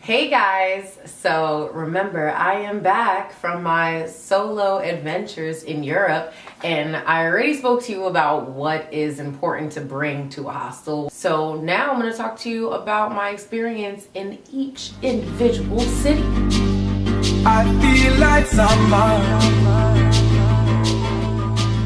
Hey guys, so remember I am back from my solo adventures in Europe, and I already spoke to you about what is important to bring to a hostel. So now I'm going to talk to you about my experience in each individual city. I feel like summer.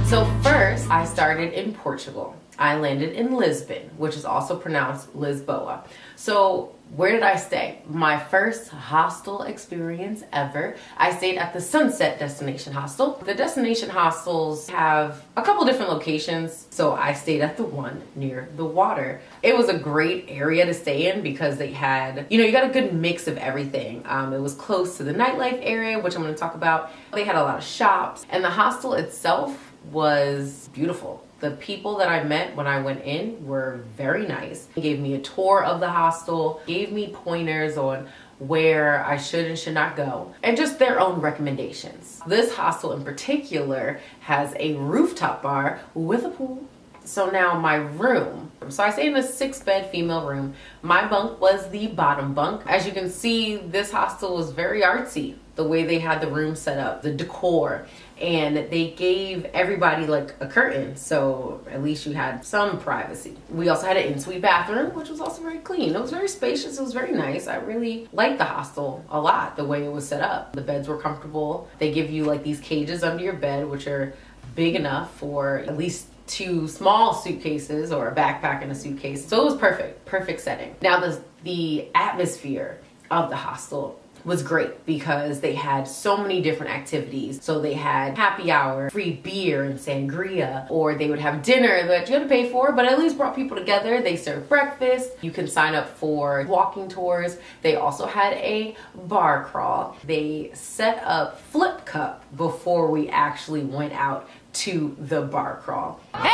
So first I started in Portugal. I landed in Lisbon, which is also pronounced Lisboa. So where did I stay? My first hostel experience ever. I stayed at the Sunset Destination Hostel. The destination hostels have a couple different locations, so I stayed at the one near the water. It was a great area to stay in because they had, you got a good mix of everything. It was close to the nightlife area, which I'm going to talk about. They had a lot of shops, and the hostel itself was beautiful. The people that I met when I went in were very nice. They gave me a tour of the hostel, gave me pointers on where I should and should not go, and just their own recommendations. This hostel in particular has a rooftop bar with a pool. So now my room, so I stay in a 6-bed female room. My bunk was the bottom bunk. As you can see, this hostel was very artsy. The way they had the room set up, the decor, and they gave everybody like a curtain, so at least you had some privacy. We also had an in-suite bathroom, which was also very clean. It was very spacious, it was very nice. I really liked the hostel a lot, the way it was set up. The beds were comfortable. They give you like these cages under your bed, which are big enough for at least 2 small suitcases or a backpack and a suitcase. So it was perfect setting. Now the atmosphere of the hostel was great because they had so many different activities. So they had happy hour, free beer and sangria, or they would have dinner that you had to pay for, but at least brought people together. They served breakfast. You can sign up for walking tours. They also had a bar crawl. They set up Flip Cup before we actually went out to the bar crawl. Hey!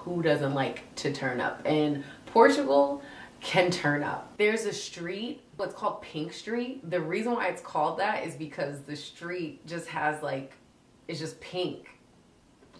Who doesn't like to turn up? And Portugal can turn up. There's a street, what's called Pink Street. The reason why it's called that is because the street just has it's just pink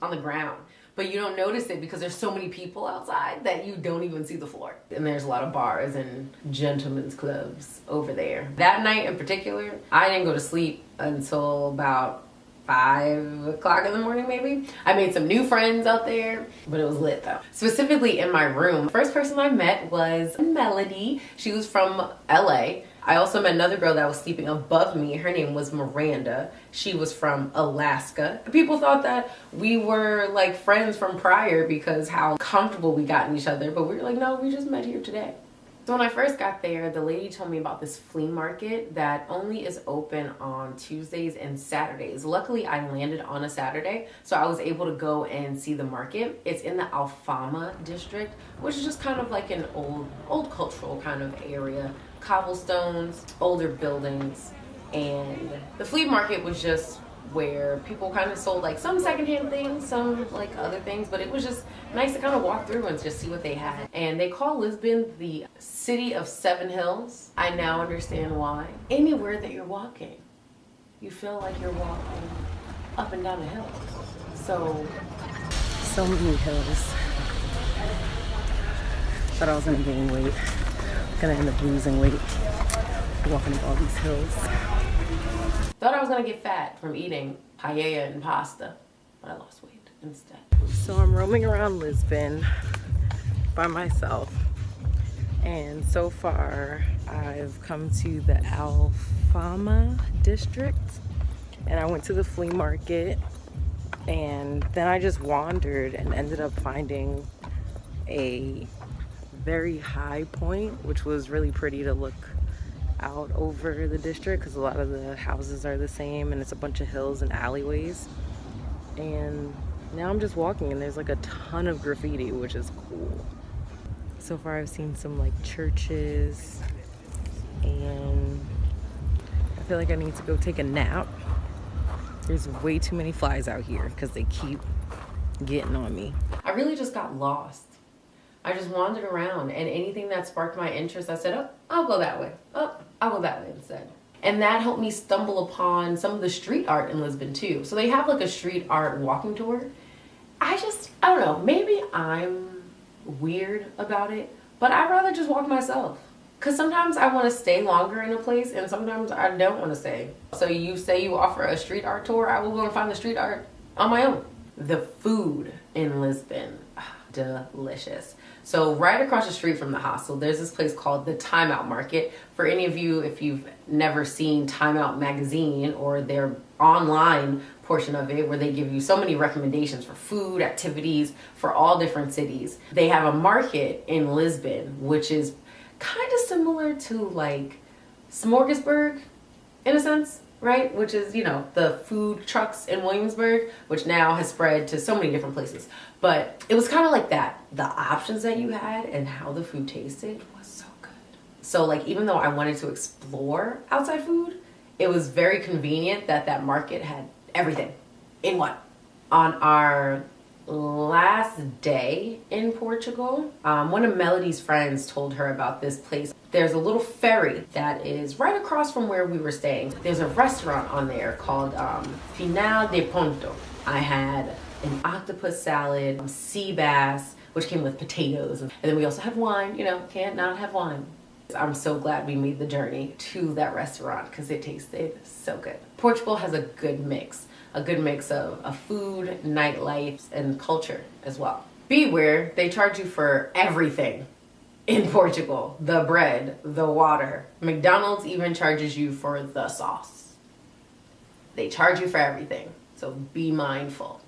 on the ground. But you don't notice it because there's so many people outside that you don't even see the floor. And there's a lot of bars and gentlemen's clubs over there. That night in particular, I didn't go to sleep until about 5 o'clock in the morning maybe. I made some new friends out there, but it was lit though. Specifically in my room, first person I met was Melody. She was from LA. I also met another girl that was sleeping above me. Her name was Miranda. She was from Alaska. People thought that we were like friends from prior because how comfortable we got in each other, but we were like, no, we just met here today. So when I first got there, the lady told me about this flea market that only is open on Tuesdays and Saturdays. Luckily, I landed on a Saturday, so I was able to go and see the market. It's in the Alfama district, which is just kind of like an old cultural kind of area. Cobblestones, older buildings, and the flea market was just where people kind of sold like some secondhand things, some like other things, but it was just nice to kind of walk through and just see what they had. And they call Lisbon the city of 7 hills. I now understand why. Anywhere that you're walking, you feel like you're walking up and down a hill. So many hills. Thought I was gonna gain weight. Gonna end up losing weight walking up all these hills. Thought I was gonna get fat from eating paella and pasta, but I lost weight instead. So I'm roaming around Lisbon by myself, and so far I've come to the Alfama district, and I went to the flea market, and then I just wandered and ended up finding a very high point, which was really pretty to look out over the district because a lot of the houses are the same and it's a bunch of hills and alleyways. And now I'm just walking and there's like a ton of graffiti, which is cool. So far I've seen some like churches, and I feel like I need to go take a nap. There's way too many flies out here because they keep getting on me. I really just got lost. I just wandered around, and anything that sparked my interest, I said, oh, I'll go that way. Oh, I'll go that way instead. And that helped me stumble upon some of the street art in Lisbon too. So they have like a street art walking tour. I don't know, maybe I'm weird about it, but I'd rather just walk myself. Because sometimes I want to stay longer in a place and sometimes I don't want to stay. So you say you offer a street art tour, I will go and find the street art on my own. The food in Lisbon, delicious. So right across the street from the hostel, there's this place called the Time Out Market. For any of you, if you've never seen Time Out magazine or their online portion of it, where they give you so many recommendations for food, activities for all different cities. They have a market in Lisbon, which is kind of similar to like Smorgasburg in a sense, right? Which is, you know, the food trucks in Williamsburg, which now has spread to so many different places. But it was kind of like that. The options that you had and how the food tasted was so good. So like, even though I wanted to explore outside food, it was very convenient that that market had everything in one. On our last day in Portugal, one of Melody's friends told her about this place. There's a little ferry that is right across from where we were staying. There's a restaurant on there called Final de Ponto. I had an octopus salad, sea bass, which came with potatoes. And then we also had wine, you know, can't not have wine. I'm so glad we made the journey to that restaurant because it tasted so good. Portugal has a good mix of food, nightlife, and culture as well. Beware, they charge you for everything in Portugal. The bread, the water. McDonald's even charges you for the sauce. They charge you for everything, so be mindful.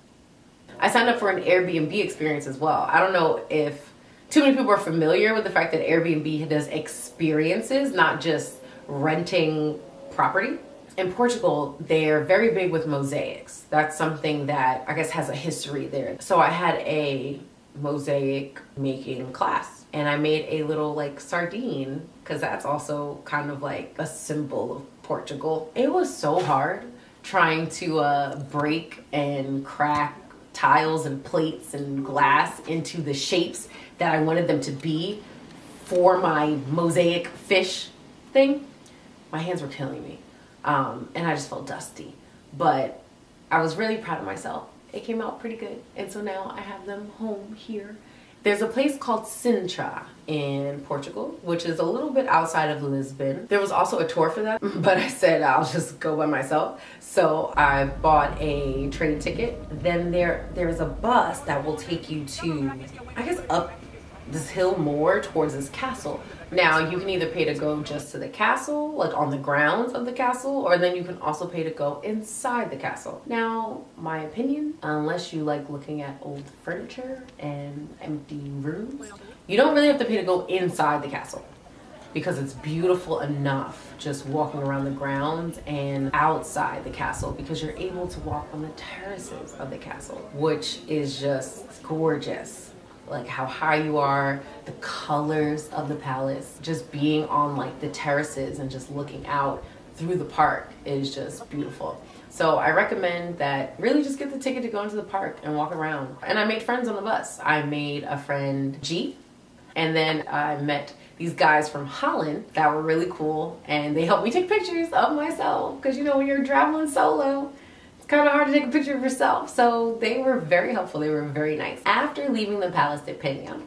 I signed up for an Airbnb experience as well. I don't know if too many people are familiar with the fact that Airbnb does experiences, not just renting property. In Portugal, they're very big with mosaics. That's something that I guess has a history there. So I had a mosaic making class and I made a little like sardine because that's also kind of like a symbol of Portugal. It was so hard trying to break and crack tiles and plates and glass into the shapes that I wanted them to be for my mosaic fish thing. My hands were killing me. And I just felt dusty, but I was really proud of myself. It came out pretty good. And so now I have them home here. There's a place called Sintra in Portugal, which is a little bit outside of Lisbon. There was also a tour for that, but I said I'll just go by myself. So I bought a train ticket. Then there's a bus that will take you to, I guess, up this hill more towards this castle. Now you can either pay to go just to the castle, like on the grounds of the castle, or then you can also pay to go inside the castle. Now, my opinion, unless you like looking at old furniture and empty rooms, you don't really have to pay to go inside the castle because it's beautiful enough just walking around the grounds and outside the castle because you're able to walk on the terraces of the castle, which is just gorgeous. Like how high you are, the colors of the palace, just being on like the terraces and just looking out through the park is just beautiful. So I recommend that really just get the ticket to go into the park and walk around. And I made friends on the bus. I made a friend G, and then I met these guys from Holland that were really cool, and they helped me take pictures of myself because you know when you're traveling solo, it's kind of hard to take a picture of yourself. So they were very helpful. They were very nice. After leaving the Palace de Pena,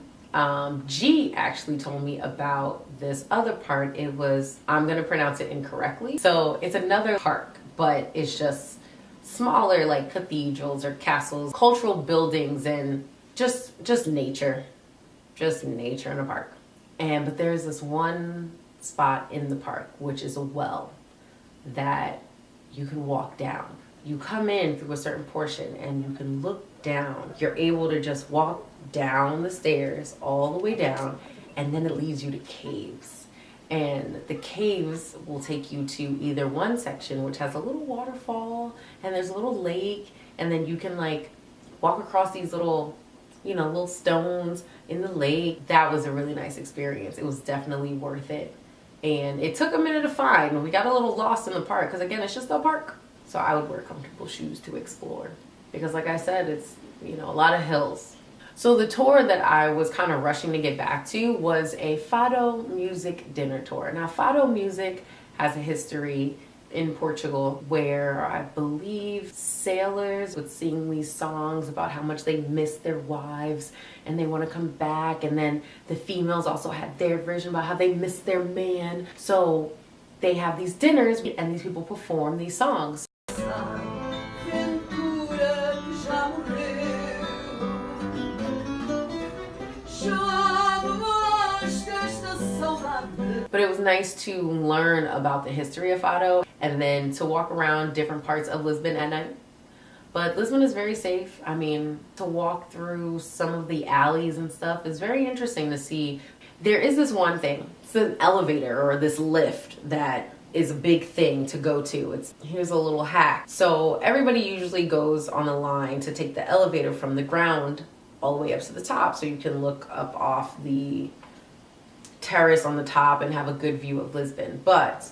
G actually told me about this other part. It was, I'm going to pronounce it incorrectly. So it's another park, but it's just smaller like cathedrals or castles, cultural buildings, and just nature. Just nature in a park. But there's this one spot in the park, which is a well that you can walk down. You come in through a certain portion and you can look down. You're able to just walk down the stairs all the way down, and then it leads you to caves. And the caves will take you to either one section which has a little waterfall and there's a little lake, and then you can like walk across these little, you know, little stones in the lake. That was a really nice experience. It was definitely worth it. And it took a minute to find. We got a little lost in the park because again, it's just a park. So I would wear comfortable shoes to explore because like I said, you know, a lot of hills. So the tour that I was kind of rushing to get back to was a Fado music dinner tour. Now, Fado music has a history in Portugal where I believe sailors would sing these songs about how much they miss their wives and they want to come back, and then the females also had their version about how they miss their man. So they have these dinners and these people perform these songs. But it was nice to learn about the history of Fado and then to walk around different parts of Lisbon at night. But Lisbon is very safe. I mean, to walk through some of the alleys and stuff is very interesting to see. There is this one thing. It's an elevator or this lift that is a big thing to go to. Here's a little hack. So everybody usually goes on a line to take the elevator from the ground all the way up to the top so you can look up off the terrace on the top and have a good view of Lisbon. But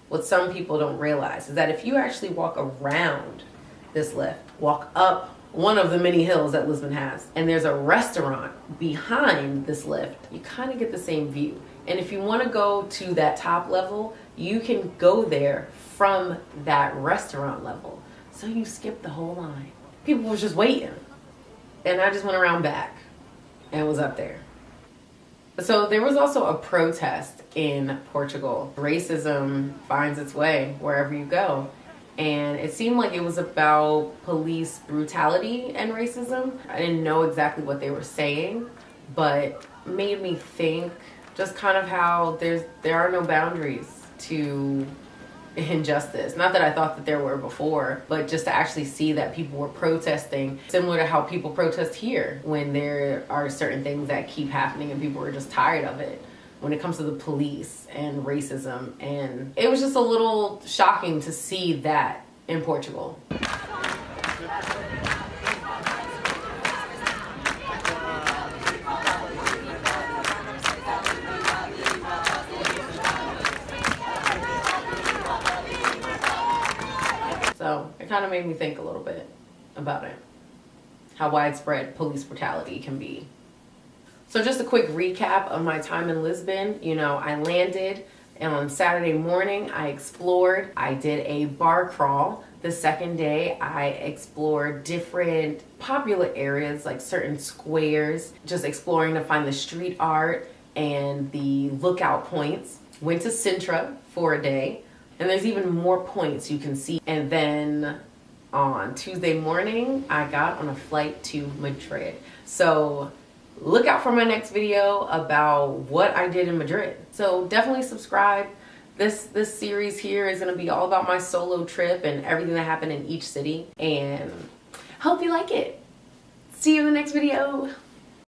what some people don't realize is that if you actually walk around this lift, walk up one of the many hills that Lisbon has, and there's a restaurant behind this lift, you kind of get the same view. And if you want to go to that top level, you can go there from that restaurant level. So you skip the whole line. People were just waiting. And I just went around back and was up there. So there was also a protest in Portugal. Racism finds its way wherever you go. And it seemed like it was about police brutality and racism. I didn't know exactly what they were saying, but made me think just kind of how there are no boundaries to injustice. Not that I thought that there were before, but just to actually see that people were protesting, similar to how people protest here when there are certain things that keep happening and people are just tired of it when it comes to the police and racism. And it was just a little shocking to see that in Portugal. So it kind of made me think a little bit about it, how widespread police brutality can be. So just a quick recap of my time in Lisbon. You know, I landed, and on Saturday morning I explored. I did a bar crawl. The second day I explored different popular areas, like certain squares, just exploring to find the street art and the lookout points. Went to Sintra for a day. And there's even more points you can see. And then on Tuesday morning, I got on a flight to Madrid. So look out for my next video about what I did in Madrid. So definitely subscribe. This series here is gonna be all about my solo trip and everything that happened in each city. And hope you like it. See you in the next video.